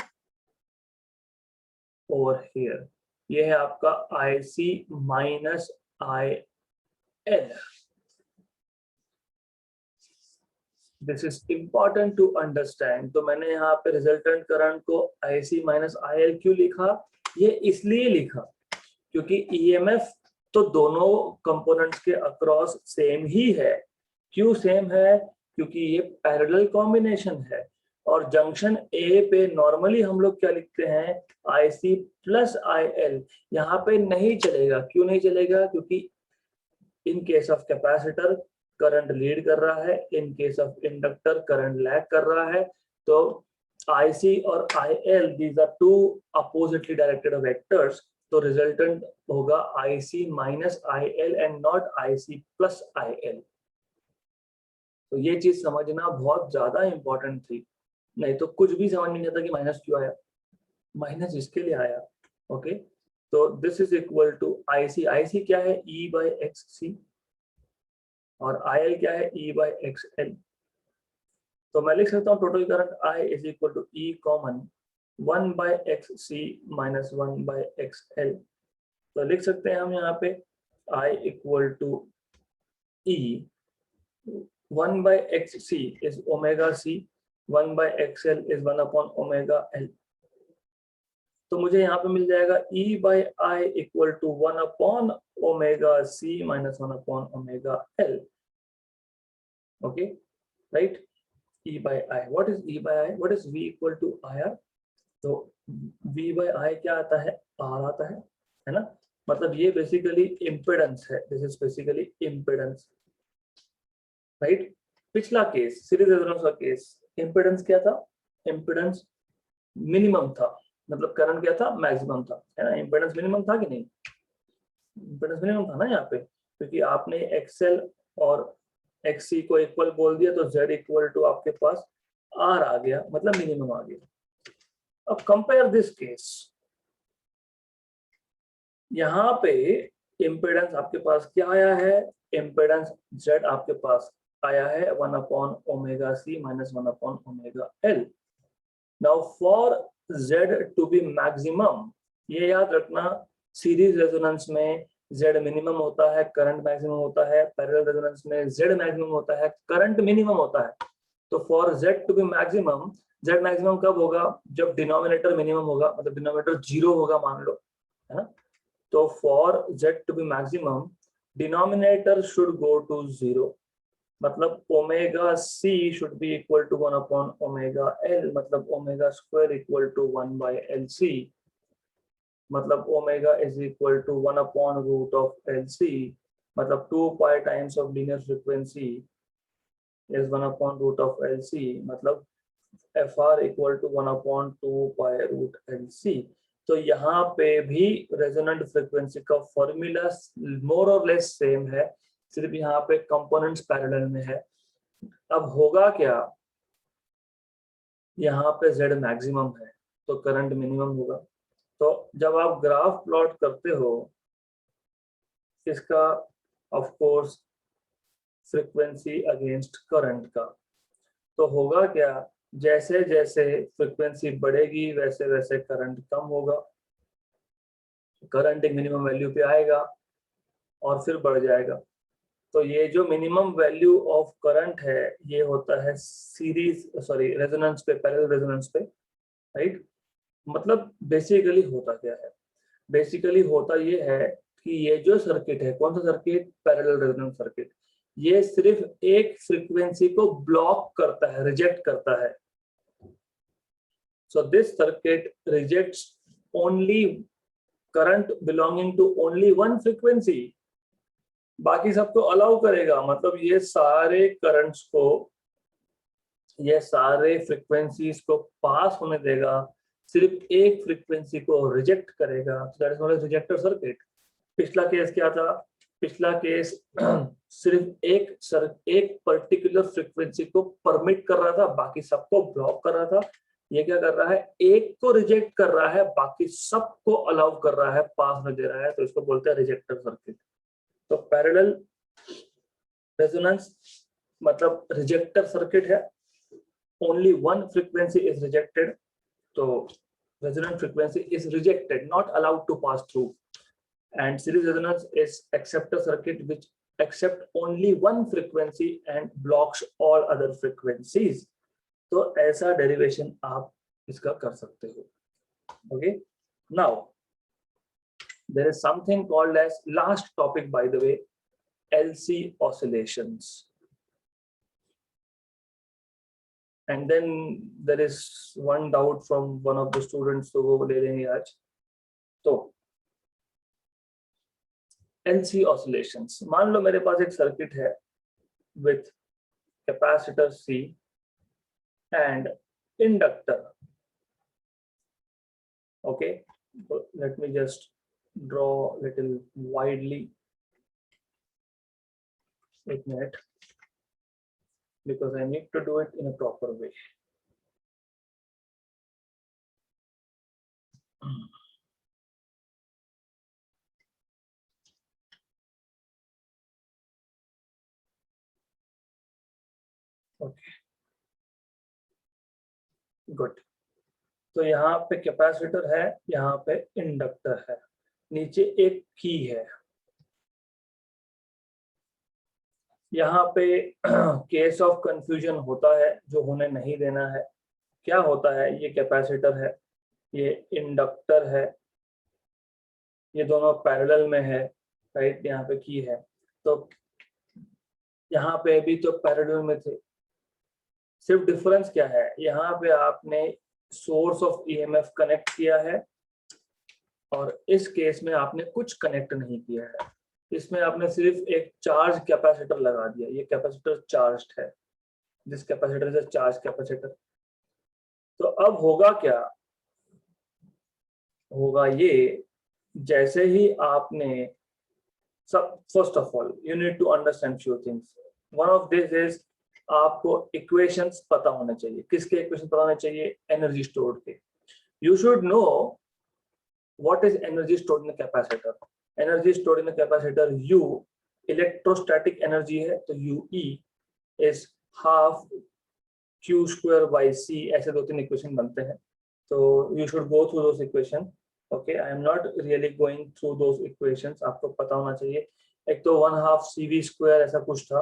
ओवर हियर। ये है आपका IC minus IL। This is important to understand. तो मैंने यहाँ पे रिजल्टेंट करंट को IC माइनस IL क्यों लिखा, ये इसलिए लिखा क्योंकि ईएमएफ तो दोनों कंपोनेंट्स के अक्रॉस सेम ही है। क्यों सेम है, क्योंकि ये पैरेलल कॉम्बिनेशन है, और जंक्शन ए पे नॉर्मली हम लोग क्या लिखते हैं, IC प्लस IL। यहाँ पे नहीं चलेगा, क्यों नहीं चलेगा, क्योंकि in case of capacitor current lead कर रहा है, in case of inductor current lag कर रहा है। तो IC और IL, these are two oppositely directed vectors, तो रिजल्टेंट होगा IC minus IL and not IC plus IL। तो ये चीज समझना बहुत ज्यादा इंपॉर्टेंट थी, नहीं तो कुछ भी समझ नहीं आता कि माइनस क्यों आया, माइनस इसके लिए आया। ओके, तो this is equal to IC क्या है, E बाई XC, और IL क्या है, E बाई XL। तो मैं लिख सकता हूँ total current I is equal to E common 1 by XC minus 1 by XL। तो लिख सकते हैं हम यहाँ पे I equal to E 1 by XC is omega C, 1 by XL is 1 upon omega L। तो मुझे यहाँ पे मिल जाएगा E by I equal to 1 upon omega C minus 1 upon omega L। Okay, right, E by I, what is E by I, what is V equal to IR? तो V by I क्या आता है, R आता है ना, मतलब ये basically impedance है, this is basically impedance, right. पिछला केस सीरीज रेजोनेंस का केस, इम्पिडेंस क्या था, इम्पिडेंस मिनिमम था, मतलब करंट क्या था, मैक्सिमम था, है ना। इम्पिडेंस मिनिमम था कि नहीं, इम्पिडेंस मिनिमम था ना यहाँ पे, क्योंकि आपने XL और XC को इक्वल बोल दिया, तो Z इक्वल टू आपके पास R आ गया, मतलब मिनिमम आ गया। अब कंपेयर दिस केस, यहाँ पे इम्पिडेंस आपके पास क्या आया है, इम्पिडेंस Z आपके पास आया है 1 upon omega C minus 1 upon omega L। Now for Z to be maximum, ये याद रखना, सीरीज रेजोनेंस में Z मिनिमम होता है, करंट मैक्सिमम होता है, पैरेलल रेजोनेंस में Z मैक्सिमम होता है, करंट मिनिमम होता है। तो for Z to be maximum, Z maximum कब होगा, जब डिनोमिनेटर मिनिमम होगा, मतलब डिनोमिनेटर 0 होगा मान लो, है ना। तो for Z to be maximum, denominator should go to 0, मतलब omega C should be equal to 1 upon omega L, मतलब omega square equal to 1 by LC, मतलब omega is equal to 1 upon root of LC, मतलब 2 pi times of linear frequency is 1 upon root of LC, मतलब FR equal to 1 upon 2 pi root LC। तो यहाँ पे भी resonant frequency का formula मोर और less same है, सिर्फ यहाँ पे कंपोनेंट्स पैरेलल में है। अब होगा क्या, यहाँ पे Z मैक्सिमम है तो करंट मिनिमम होगा। तो जब आप ग्राफ प्लॉट करते हो इसका of course frequency against current का। तो होगा क्या, जैसे जैसे फ्रीक्वेंसी बढ़ेगी वैसे वैसे करंट कम होगा, करंट एक मिनिमम वैल्यू पे आएगा और फिर बढ़ जाएगा। तो ये जो मिनिमम वैल्यू ऑफ करंट है ये होता है रेजोनेंस पे, पैरेलल रेजोनेंस पे, राइट। मतलब बेसिकली होता क्या है, बेसिकली होता ये है कि ये जो सर्किट है, कौन सा सर्किट, पैरेलल रेजोनेंस सर्किट, ये सिर्फ एक फ्रीक्वेंसी को ब्लॉक करता है, रिजेक्ट करता है। So this circuit rejects only current belonging to only one frequency, बाकी सबको अलाउ करेगा। मतलब ये सारे करंट्स को, ये सारे फ्रीक्वेंसीज को पास होने देगा, सिर्फ एक फ्रीक्वेंसी को रिजेक्ट करेगा। That is not ejector circuit. पिछला केस क्या था, पिछला केस सिर्फ एक पर्टिकुलर फ्रीक्वेंसी को परमिट कर रहा था, बाकी सबको ब्लॉक कर रहा था। ये क्या कर रहा है, एक को रिजेक्ट कर रहा है, बाकी सबको अलाउ कर रहा है, पास में दे रहा है। तो इसको बोलते हैं रिजेक्टर सर्किट। तो पैरेलल रेजोनेंस मतलब रिजेक्टर सर्किट है, only one frequency is rejected, तो resonant frequency is rejected, not allowed to pass through. And series resonance is acceptor circuit which accept only one frequency and blocks all other frequencies. तो ऐसा derivation आप इसका कर सकते हो। Okay, now there is something called as, last topic by the way, LC oscillations. And then there is one doubt from one of the students, तो वो ले लेंगे आज। तो LC oscillations, मान लो मेरे पास एक सर्किट है with capacitor C and inductor. Okay, so let me just draw little widely, एक minute, because I need to do it in a proper way. Okay, good. तो यहाँ पे कैपेसिटर है, यहाँ पे इंडक्टर है, नीचे एक की है। यहाँ पे केस ऑफ कंफ्यूजन होता है जो होने नहीं देना है। क्या होता है, ये कैपेसिटर है, ये इंडक्टर है, ये दोनों पैरेलल में है, राइट। यहाँ पे की है, तो यहाँ पे भी तो पैरेलल में थे। सिर्फ डिफरेंस क्या है, यहाँ पे आपने सोर्स ऑफ ईएमएफ कनेक्ट किया है और इस केस में आपने कुछ कनेक्ट नहीं किया है। इसमें आपने सिर्फ एक चार्ज कैपेसिटर लगा दिया, ये कैपेसिटर चार्ज्ड है, this capacitor is a charge capacitor. तो अब होगा क्या, होगा ये, जैसे ही आपने सब, first of all you need to understand few things. One of this is, आपको इक्वेशंस पता होने चाहिए। किसके इक्वेशन पता होने चाहिए, एनर्जी स्टोर्ड के। You should know what is energy stored in the capacitor. Energy stored in the capacitor, U electrostatic energy है, तो U E is half Q square by C. ऐसे दो तीन इक्वेशन बनते हैं, तो you should go through those equation. Okay, I am not really going through those equations, आपको पता होना चाहिए। एक तो 1/2 CV स्क्वायर ऐसा कुछ था,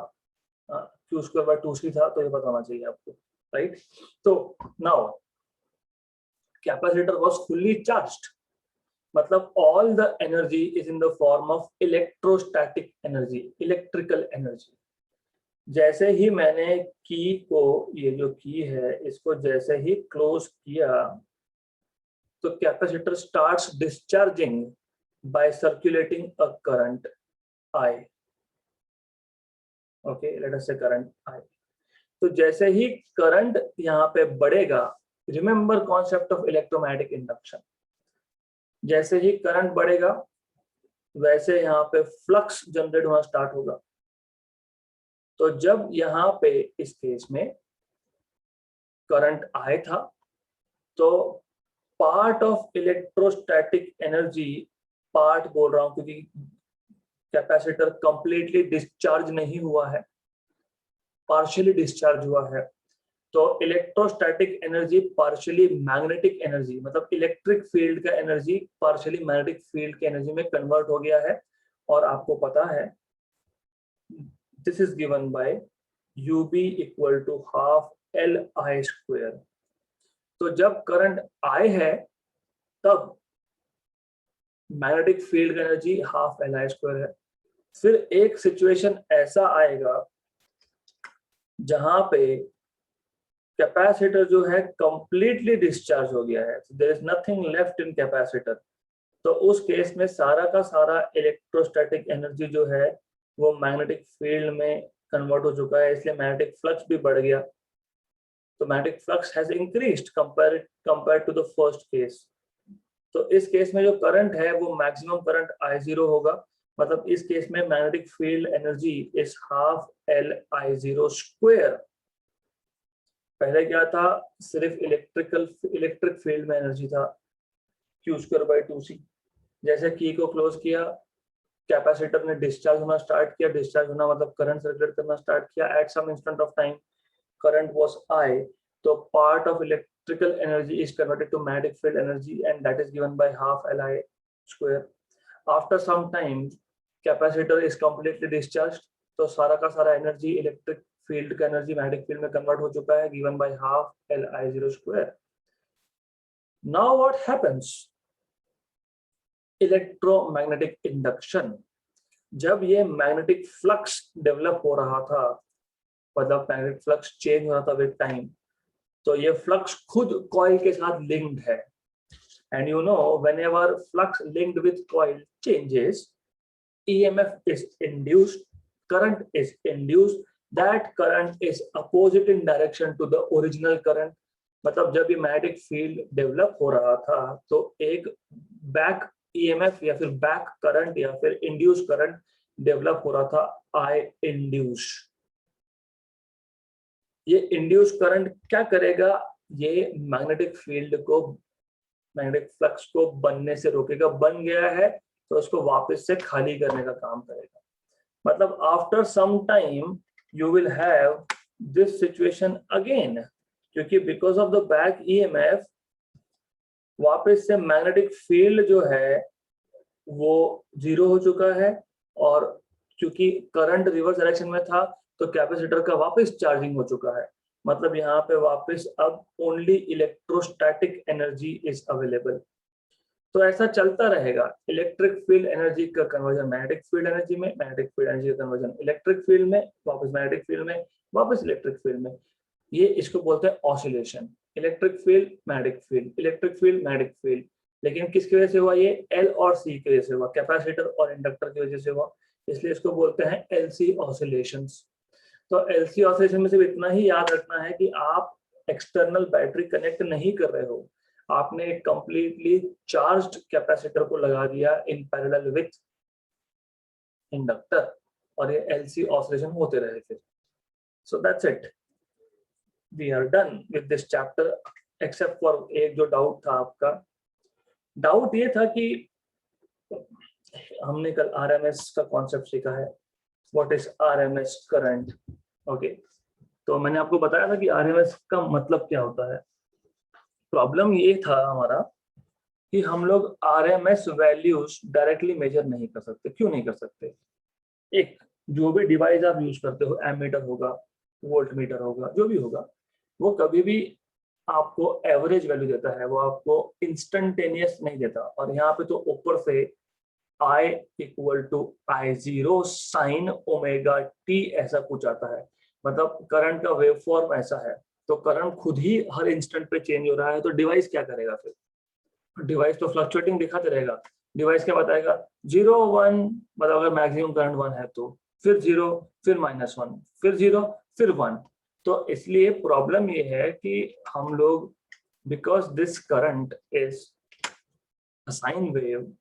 क्यू स्क्वायर बाय 2C था, तो ये पता होना चाहिए आपको, राइट। तो now capacitor was fully charged, मतलब all the energy is in the form of electrostatic energy, electrical energy. जैसे ही मैंने की को, ये जो की है इसको जैसे ही क्लोज किया, तो capacitor starts discharging by circulating a current I. Okay, let us say current I। तो जैसे ही करंट यहाँ पे बढ़ेगा, remember concept of electromagnetic induction, जैसे ही करंट बढ़ेगा वैसे यहाँ पे फ्लक्स जनरेट होना स्टार्ट होगा। तो जब यहाँ पे इस केस में करंट I था, तो part of electrostatic energy, part बोल रहा हूं क्योंकि कैपेसिटर कंप्लीटली डिस्चार्ज नहीं हुआ है, पार्शियली डिस्चार्ज हुआ है, तो electrostatic energy partially magnetic energy, मतलब इलेक्ट्रिक फील्ड का एनर्जी पार्शियली मैग्नेटिक फील्ड की एनर्जी में कन्वर्ट हो गया है। और आपको पता है this is given by UB equal to half LI²। तो जब करंट I है तब मैग्नेटिक फील्ड का एनर्जी हाफ LI² है। फिर एक सिचुएशन ऐसा आएगा जहां पे कैपेसिटर जो है कंप्लीटली डिस्चार्ज हो गया है, there is nothing left in capacitor. तो उस केस में सारा का सारा इलेक्ट्रोस्टैटिक एनर्जी जो है वो मैग्नेटिक फील्ड में कन्वर्ट हो चुका है, इसलिए मैग्नेटिक फ्लक्स भी बढ़ गया। तो magnetic flux has increased compare to the first case. तो इस केस में जो करंट है वो मैक्सिमम करंट I0 होगा, मतलब इस केस में magnetic field energy is half LI0²। पहले क्या था, सिर्फ इलेक्ट्रिक फील्ड में एनर्जी था Q²/2C। जैसे की को क्लोज किया, कैपेसिटर ने डिस्चार्ज होना स्टार्ट किया, डिस्चार्ज होना मतलब करंट सर्कुलेट करना स्टार्ट किया। At some instant of time current was I, तो part of electrical energy is converted to magnetic field energy and that is given by half LI²। After some time capacitor is completely discharge, तो सारा का सारा energy electric field का energy magnetic field में convert हो चुका है, given by half LI0²। Now what happens, electromagnetic induction. जब ये मैग्नेटिक फ्लक्स डेवलप हो रहा था, मतलब मैग्नेटिक फ्लक्स चेंज हो रहा था विद टाइम, तो ये फ्लक्स खुद कॉइल के साथ लिंक्ड है। And you know whenever flux linked with coil changes, EMF is induced, current is induced, that current is opposite in direction to the original current। मतलब जब ये मैग्नेटिक फील्ड डेवलप हो रहा था तो एक बैक EMF या फिर बैक करंट या फिर इंड्यूस करंट डेवलप हो रहा था, I इंड्यूस। ये इंड्यूस करंट क्या करेगा, ये मैग्नेटिक फील्ड को, मैग्नेटिक फ्लक्स को बनने से रोकेगा। बन गया है तो उसको वापस से खाली करने का काम करेगा। मतलब after some time you will have this situation again, क्योंकि because of the back EMF वापस से मैग्नेटिक फील्ड जो है वो जीरो हो चुका है, और क्योंकि करंट रिवर्स डायरेक्शन में था तो कैपेसिटर का वापस चार्जिंग हो चुका है। मतलब यहाँ पे वापस अब only electrostatic energy is available. तो ऐसा चलता रहेगा, इलेक्ट्रिक फील्ड एनर्जी का कन्वर्जन मैग्नेटिक फील्ड एनर्जी में, मैग्नेटिक फील्ड एनर्जी का कन्वर्जन इलेक्ट्रिक फील्ड में, वापस मैग्नेटिक फील्ड में, वापस इलेक्ट्रिक फील्ड में। ये इसको बोलते हैं oscillation. Electric field magnetic field, electric field magnetic field. लेकिन किसकी वजह से हुआ, ये L और C की वजह से हुआ, कैपेसिटर और इंडक्टर की वजह से हुआ, इसलिए इसको बोलते हैं LC ऑसिलेशंस। तो LC ऑसिलेशन में सिर्फ इतना ही याद रखना है कि आप एक्सटर्नल बैटरी कनेक्ट नहीं कर रहे हो, आपने एक कंप्लीटली चार्ज्ड कैपेसिटर को लगा दिया इन पैरेलल विथ इंडक्टर, और ये LC ऑसिलेशन होते रहे फिर। So that's it, we are done with this chapter, except for एक जो डाउट था आपका। डाउट ये था कि हमने कल RMS का कॉन्सेप्ट सीखा है, what is RMS current. Okay, तो मैंने आपको बताया था कि RMS का मतलब क्या होता है। प्रॉब्लम ये था हमारा कि हम लोग RMS वैल्यूज डायरेक्टली मेजर नहीं कर सकते। क्यों नहीं कर सकते, एक जो भी डिवाइस आप यूज करते हो, एमीटर होगा, वोल्ट मीटर होगा, जो भी होगा, वो कभी भी आपको एवरेज वैल्यू देता है, वो आपको इंस्टेंटेनियस नहीं देता। और यहाँ पे तो ऊपर से I equal to I0 sine omega t ऐसा कुछ आता है, मतलब करंट का वेव फॉर्म ऐसा है। तो करंट खुद ही हर इंस्टेंट पे चेंज हो रहा है, तो डिवाइस क्या करेगा फिर, डिवाइस तो फ्लक्चुएटिंग दिखाते रहेगा। डिवाइस क्या बताएगा, 0 1, मतलब अगर मैक्सिमम करंट 1 है तो फिर 0, फिर -1, फिर 0, फिर 1। तो इसलिए प्रॉब्लम ये है कि हम लोग, because this current is a sine wave,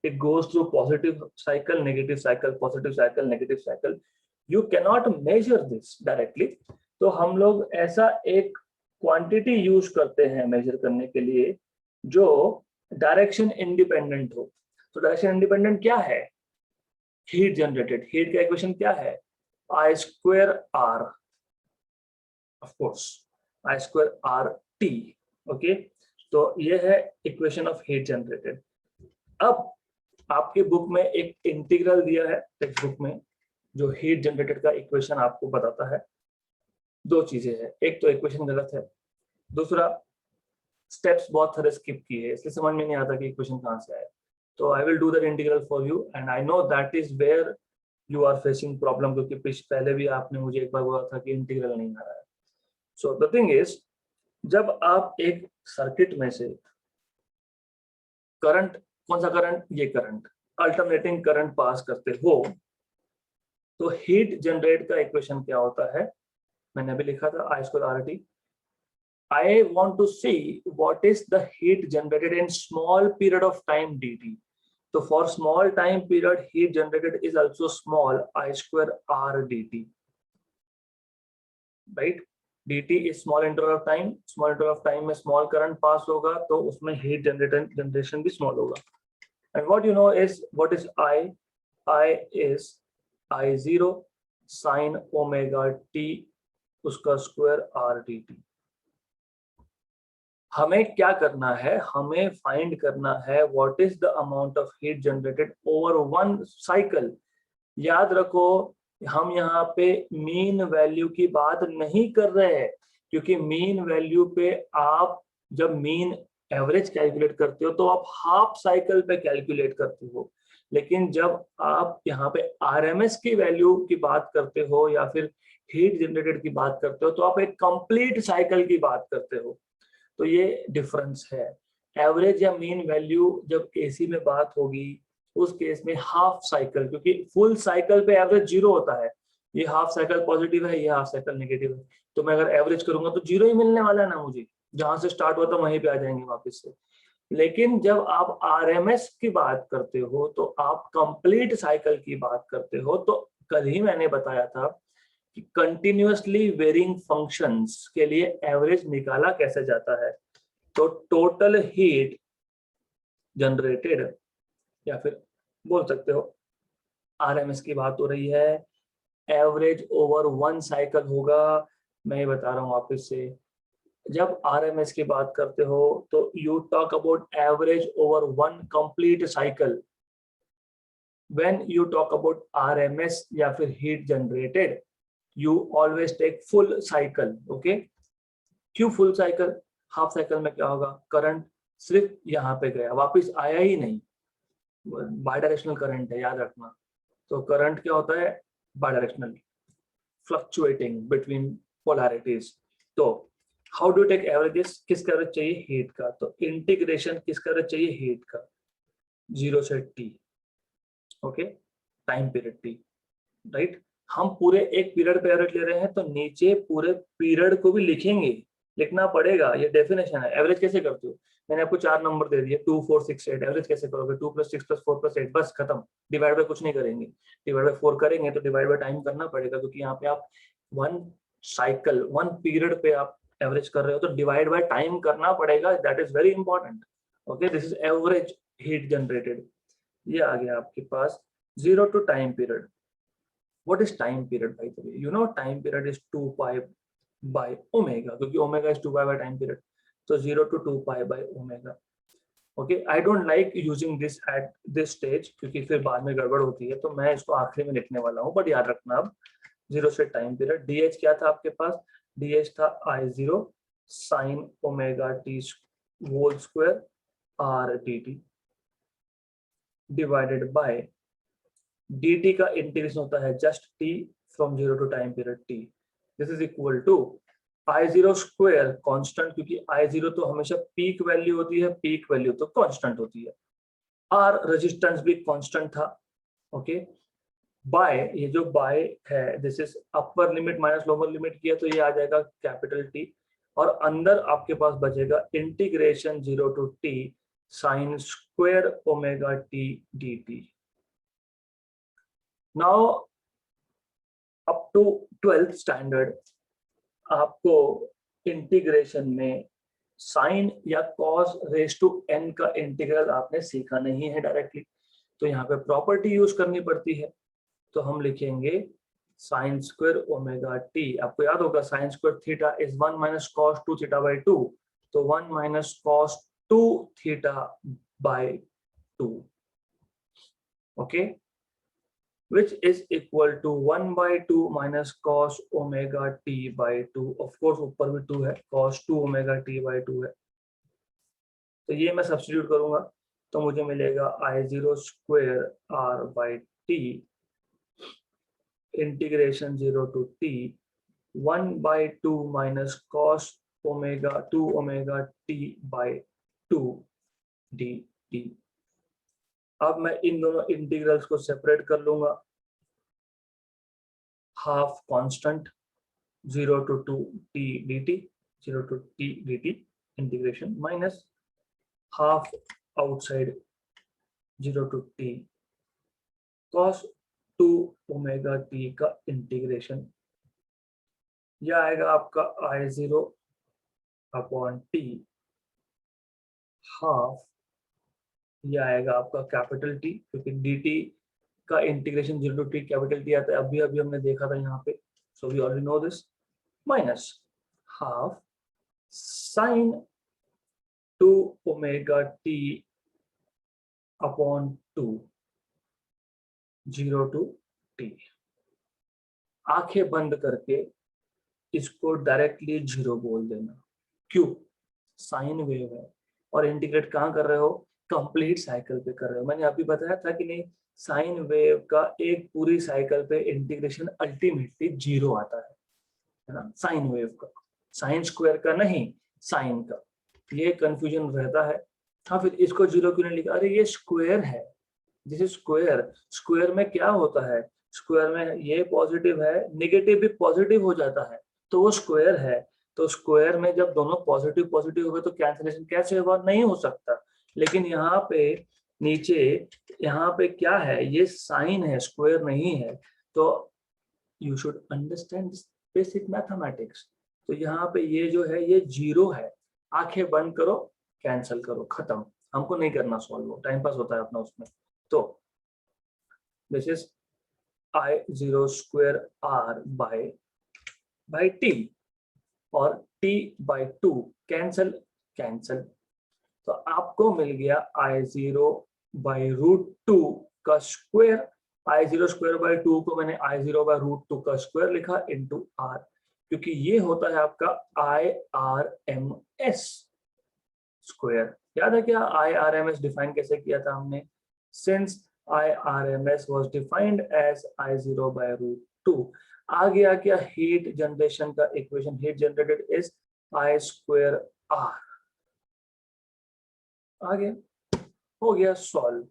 it goes through positive cycle, negative cycle, positive cycle, negative cycle, you cannot measure this directly। तो हम लोग ऐसा एक क्वांटिटी यूज करते हैं मेजर करने के लिए जो डायरेक्शन इंडिपेंडेंट हो। तो डायरेक्शन इंडिपेंडेंट क्या है, हीट जनरेटेड, हीट का इक्वेशन क्या है, I square R, of course I square R T. Okay, तो ये है इक्वेशन ऑफ हीट जनरेटेड। अब आपके बुक में एक इंटीग्रल दिया है टेक्स्ट बुक में, जो हीट जनरेटेड का इक्वेशन आपको बताता है। दो चीजें हैं, एक तो इक्वेशन गलत है, दूसरा स्टेप्स बहुत सारे स्किप किए हैं, इसलिए समझ में नहीं आता कि इक्वेशन कहाँ से आया। तो I will do the integral for you and I know that is where you are facing problem, क्योंकि पहले भी आपने मुझे एक बार बोला था कि इंटीग्रल नहीं आ रहा है। सो द थिंग इज, जब आप एक सर्किट में से करंट, कौन सा करंट, ये करंट, अल्टरनेटिंग करंट पास करते हो, तो हीट जनरेट का इक्वेशन क्या होता है, मैंने अभी लिखा था I square R T. I want to see what is the heat generated in small period of time dt. So for small time period, heat generated is also small I square r dt, right? dt is small interval of time, small interval of time में small current pass होगा, तो उसमें heat generation भी small होगा. And what you know is, what is I? I is I0 sin omega t उसका square r dt. हमें क्या करना है, हमें फाइंड करना है what is the amount of heat generated over one cycle. याद रखो, हम यहाँ पे मीन वैल्यू की बात नहीं कर रहे हैं, क्योंकि मीन वैल्यू पे आप जब मीन एवरेज कैलकुलेट करते हो तो आप हाफ साइकिल पे कैलकुलेट करते हो, लेकिन जब आप यहाँ पे आरएमएस की वैल्यू की बात करते हो या फिर हीट जनरेटेड की बात करते हो, तो आप एक कंप्लीट साइकिल की बात करते हो। तो ये डिफरेंस है। एवरेज या मीन वैल्यू जब एसी में बात होगी, उस केस में हाफ साइकिल, क्योंकि फुल साइकिल पे एवरेज जीरो होता है, ये हाफ साइकिल पॉजिटिव है, ये हाफ साइकिल नेगेटिव है, तो मैं अगर एवरेज करूंगा तो जीरो ही मिलने वाला है ना मुझे, जहां से स्टार्ट हुआ था वहीं पे आ जाएंगे वापस से। लेकिन जब आप आरएमएस की बात करते हो तो आप कंप्लीट साइकिल की बात करते हो। तो कल ही मैंने बताया था कि कंटिन्यूअसली वेरिंग फंक्शंस के लिए एवरेज निकाला कैसे जाता है। तो टोटल हीट जनरेटेड, या फिर बोल सकते हो आरएमएस की बात हो रही है, एवरेज ओवर वन साइकिल होगा। मैं ये बता रहा हूँ वापस से, जब आरएमएस की बात करते हो तो you talk about average over one complete cycle. When you talk about RMS या फिर heat generated, you always take full cycle. okay, क्यों फुल साइकिल? हाफ साइकिल में क्या होगा, करंट सिर्फ यहाँ पे गया, वापस आया ही नहीं, बायडायरेक्शनल करंट है, याद रखना। तो करंट क्या होता है, बायडायरेक्शनल, फ्लक्चुएटिंग बिटवीन पोलैरिटीज। तो हाउ डू टेक एवरेजेस, किसका एवरेज चाहिए, हीट का, तो इंटीग्रेशन किसका एवरेज चाहिए, हीट का, 0 से t, okay, time period t, right. हम पूरे एक पीरियड पे एवरेज ले रहे हैं तो नीचे पूरे पीरियड को भी लिखेंगे, लिखना पड़ेगा, ये डेफिनेशन है। एवरेज कैसे करते हो, मैंने आपको 4 नंबर दे दिए, 2 4 6 8, एवरेज कैसे करोगे, 2 + 6 + 4 + 8, बस खत्म। डिवाइड बाय कुछ नहीं करेंगे, डिवाइड बाय 4 करेंगे तो डिवाइड बाय टाइम करना पड़ेगा, क्योंकि यहाँ पे आप वन साइकिल, वन पीरियड पे आप एवरेज कर रहे हो, तो डिवाइड बाय टाइम करना पड़ेगा, that is very important. Okay, this is average heat generated. ये आ गया आपके पास 0 to time period. What is time period, by the way? You know time period is 2 pi by omega, क्योंकि omega is 2 pi by time period. So 0 to 2 pi by omega. Okay, I don't like using this at this stage, क्योंकि फिर बाद में गड़बड़ होती है, तो मैं इसको आखिरी में लिखने वाला हूँ, बट याद रखना अब 0 से टाइम पीरियड। DH क्या था आपके पास, DH था I0 sin omega t whole square r dt divided by dt का इंटीग्रेशन होता है just t from 0 to time period t, this is equal to I0 square constant, क्योंकि I0 तो हमेशा पीक वैल्यू होती है, पीक वैल्यू तो constant होती है, r रेजिस्टेंस भी कांस्टेंट था, ओके, बाय, ये जो बाय है this is upper limit minus lower limit किया तो ये आ जाएगा कैपिटल T, और अंदर आपके पास बचेगा integration 0 to t sine square omega t dt। Now up to 12th standard आपको इंटीग्रेशन में साइन या कॉस रेज टू n का इंटीग्रल आपने सीखा नहीं है डायरेक्टली, तो यहाँ पे प्रॉपर्टी यूज करनी पड़ती है। तो हम लिखेंगे साइन स्क्वायर ओमेगा टी। आपको याद होगा sine square theta is 1 minus cos 2 theta by 2, तो 1 minus cos 2 theta by 2, okay, which is equal to 1 by 2 minus cos omega t by 2. Of course ऊपर भी 2 है, cos 2 omega t by 2 है, तो ये मैं सब्स्टिट्यूट करूंगा तो मुझे मिलेगा I0 square r by t integration 0 to t 1 by 2 minus cos omega 2 omega t by 2 dt। अब मैं इन दोनों इंटीग्रल्स को सेपरेट कर लूंगा, half constant 0 to 2 t dt, 0 to t dt integration minus half outside 0 to t cos 2 omega t का integration, यह आएगा आपका I0 अपॉन t हाफ, यह आएगा आपका कैपिटल T, क्योंकि dt का integration 0 to t capital T आता है, अभी अभी हमने देखा था यहाँ पे, so we already know this, minus half sine 2 omega t upon 2 0 to t। आंखें बंद करके इसको डायरेक्टली 0 बोल देना, क्यों, साइन वेव है और इंटीग्रेट कहाँ कर रहे हो, कंप्लीट साइकिल पे कर रहे हो। मैंने अभी बताया था कि नहीं, साइन वेव का एक पूरी साइकिल पे इंटीग्रेशन अल्टीमेटली 0 आता है ना, साइन वेव का, साइन स्क्वायर का नहीं, साइन का, ये कंफ्यूजन रहता है। हाँ, फिर इसको 0 क्यों नहीं लिखा, अरे ये स्क्वायर है, दिस इज स्क्वायर, स्क्वायर में क्या होता है, स्क्वायर में ये पॉजिटिव है, नेगेटिव भी पॉजिटिव हो जाता है, तो वो स्क्वायर है, तो स्क्वायर में जब दोनों पॉजिटिव पॉजिटिव हो गए तो कैंसिलेशन कैसे होगा, नहीं हो सकता। लेकिन यहाँ पे नीचे यहाँ पे क्या है, ये साइन है, स्क्वायर नहीं है, तो you should understand basic mathematics. तो यहाँ पे ये जो है ये 0 है, आंखें बंद करो, कैंसिल करो, खत्म, हमको नहीं करना सॉल्व, टाइम पास होता है अपना उसमें। तो this is I0 square r by t और t by 2 कैंसल कैंसल, तो आपको मिल गया I0 by √2 का स्क्वायर, I0 स्क्वायर बाय 2 को मैंने I0 by √2 का स्क्वायर लिखा इनटू r, क्योंकि ये होता है आपका IRMS स्क्वायर। याद है क्या IRMS डिफाइन कैसे किया था हमने, since IRMS was defined as I0 by √2, आ गया क्या, हीट जनरेशन का equation, heat generated is I square r, आ गया, हो गया सॉल्व।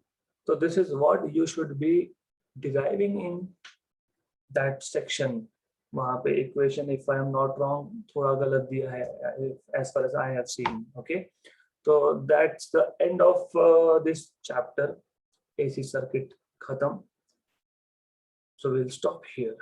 तो this is what you should be deriving in that section. वहां पे equation, if I am not wrong, थोड़ा गलत दिया है as far as I have seen, okay. तो that's the end of this chapter, AC circuit खत्म, सो we will stop here.